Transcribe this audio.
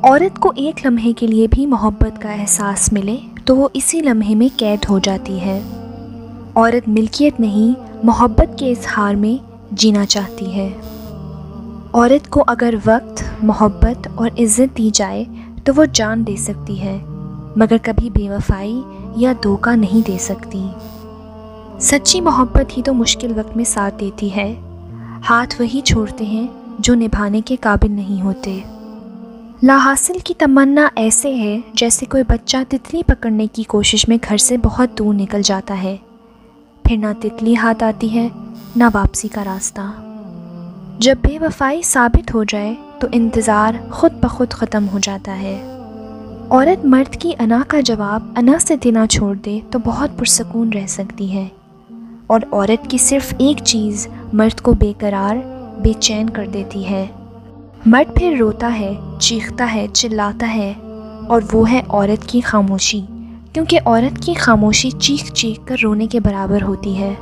عورت کو ایک لمحے کے لیے بھی محبت کا احساس ملے تو وہ اسی لمحے میں قید ہو جاتی ہے۔ عورت ملکیت نہیں، محبت کے اظہار میں جینا چاہتی ہے۔ عورت کو اگر وقت، محبت اور عزت دی جائے تو وہ جان دے سکتی ہے، مگر کبھی بے وفائی یا دھوکہ نہیں دے سکتی۔ سچی محبت ہی تو مشکل وقت میں ساتھ دیتی ہے۔ ہاتھ وہی چھوڑتے ہیں جو نبھانے کے قابل نہیں ہوتے۔ لا حاصل کی تمنا ایسے ہے جیسے کوئی بچہ تتلی پکڑنے کی کوشش میں گھر سے بہت دور نکل جاتا ہے، پھر نہ تتلی ہاتھ آتی ہے نہ واپسی کا راستہ۔ جب بے وفائی ثابت ہو جائے تو انتظار خود بخود ختم ہو جاتا ہے۔ عورت مرد کی انا کا جواب انا سے دینا چھوڑ دے تو بہت پرسکون رہ سکتی ہے، اور عورت کی صرف ایک چیز مرد کو بے قرار، بے چین کر دیتی ہے۔ مرد پھر روتا ہے، چیختا ہے، چلاتا ہے، اور وہ ہے عورت کی خاموشی، کیونکہ عورت کی خاموشی چیخ چیخ کر رونے کے برابر ہوتی ہے۔